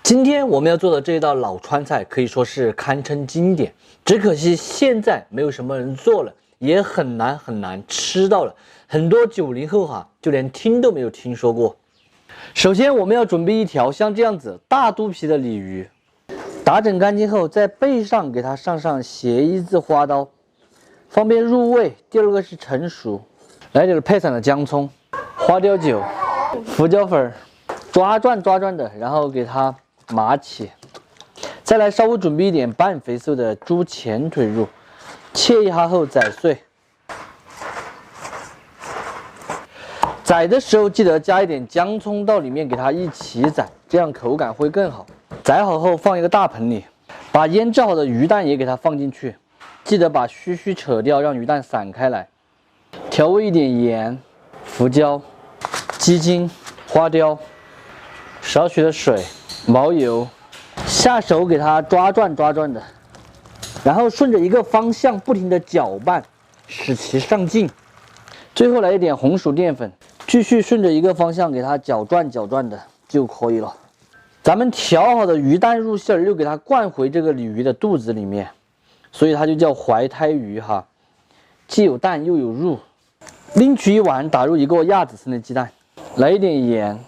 今天我们要做的这一道老川菜可以说是堪称经典，只可惜现在没有什么人做了，也很难吃到了。很多90后就连听都没有听说过。首先我们要准备一条像这样子大肚皮的鲤鱼，打整干净后，在背上给它上斜一字花刀，方便入味。第二个是成熟，来点配散的姜葱、花雕酒、胡椒粉，抓转的，然后给它码起。再来稍微准备一点半肥瘦的猪前腿肉，切一下后宰碎。宰的时候记得加一点姜葱到里面给它一起宰，这样口感会更好。宰好后放一个大盆里，把腌制好的鱼蛋也给它放进去，记得把须扯掉，让鱼蛋散开来。调味一点盐、胡椒、鸡精、花雕，少许的水、毛油，下手给它抓转的，然后顺着一个方向不停的搅拌，使其上劲。最后来一点红薯淀粉，继续顺着一个方向给它搅转的就可以了。咱们调好的鱼蛋入馅又给它灌回这个鲤鱼的肚子里面，所以它就叫怀胎鱼哈，既有蛋又有肉。另取一碗，打入一个亚子森的鸡蛋，来一点盐，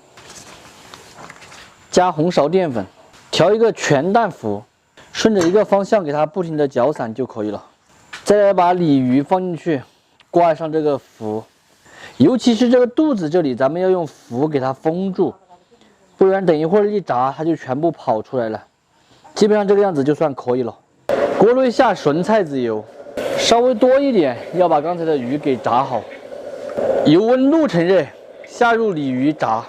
加红苕淀粉，调一个全蛋符，顺着一个方向给它不停的搅散就可以了。再来把鲤鱼放进去，挂上这个符，尤其是这个肚子这里，咱们要用符给它封住，不然等一会儿一炸它就全部跑出来了。基本上这个样子就算可以了。锅内下纯菜籽油，稍微多一点，要把刚才的鱼给炸好。油温6成热，下入鲤鱼炸，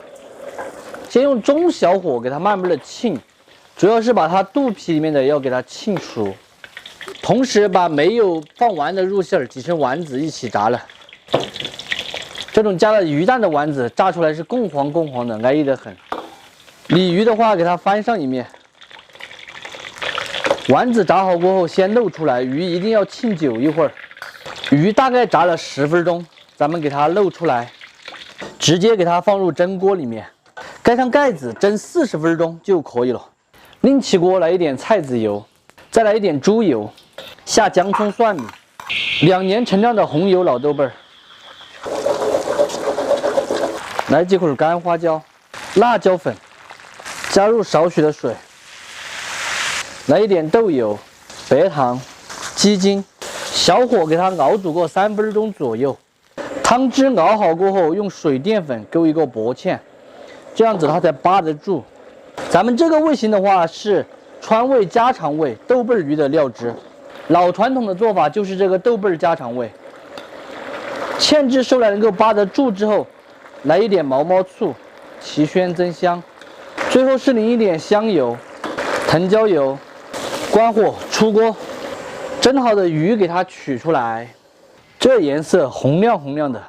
先用中小火给它慢慢的浸，主要是把它肚皮里面的要给它浸熟，同时把没有放完的入馅挤成丸子一起炸了。这种加了鱼蛋的丸子炸出来是更黄的，安逸得很。鲤鱼的话给它翻上一面，丸子炸好过后先露出来，鱼一定要浸久一会儿。鱼大概炸了10分钟，咱们给它露出来，直接给它放入蒸锅里面，盖上盖子蒸40分钟就可以了。另起锅来一点菜籽油，再来一点猪油，下姜葱蒜米，2年陈酿的红油老豆瓣，来几口干花椒、辣椒粉，加入少许的水，来一点豆油、白糖、鸡精，小火给它熬煮个3分钟左右。汤汁熬好过后，用水淀粉勾一个薄芡，这样子它才扒得住。咱们这个味型的话是川味家常味豆瓣鱼的料汁，老传统的做法就是这个豆瓣家常味。芡汁收来能够扒得住之后，来一点毛醋，提鲜增香。最后是淋一点香油、藤椒油，关火出锅。蒸好的鱼给它取出来，这颜色红亮的。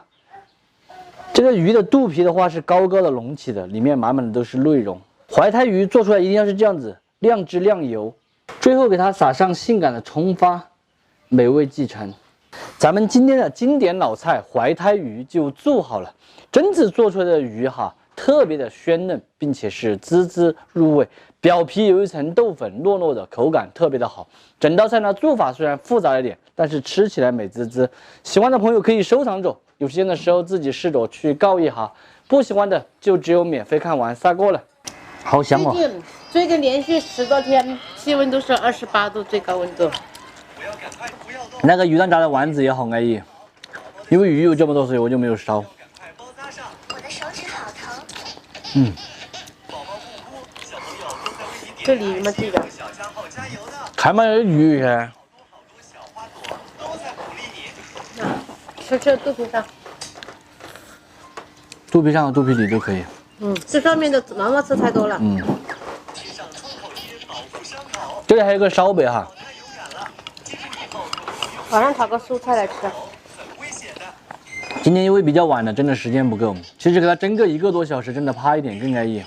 这个鱼的肚皮的话是高的隆起的，里面满的都是内容。怀胎鱼做出来一定要是这样子，亮汁亮油。最后给它撒上性感的葱花，美味继承。咱们今天的经典老菜怀胎鱼就做好了。真子做出来的鱼特别的鲜嫩，并且是滋滋入味，表皮有一层豆粉，糯的，口感特别的好。整道菜呢做法虽然复杂一点，但是吃起来美滋滋。喜欢的朋友可以收藏着，有时间的时候自己试着去告一下，不喜欢的就只有免费看完撒过了。好香哦！最近连续10多天气温都是28度最高温度。那个鱼蛋炸的丸子也好安逸，因为鱼有这么多，所以我就没有烧。我的手指好疼。这鲤鱼吗？这个看嘛，有鱼噻。吃肚皮上。肚皮上和肚皮里都可以。这上面的毛毛吃太多了。这里还有个烧白晚上炒个蔬菜来吃。今天因为比较晚了，蒸的时间不够，其实给它蒸个1个多小时，真的趴一点更安逸。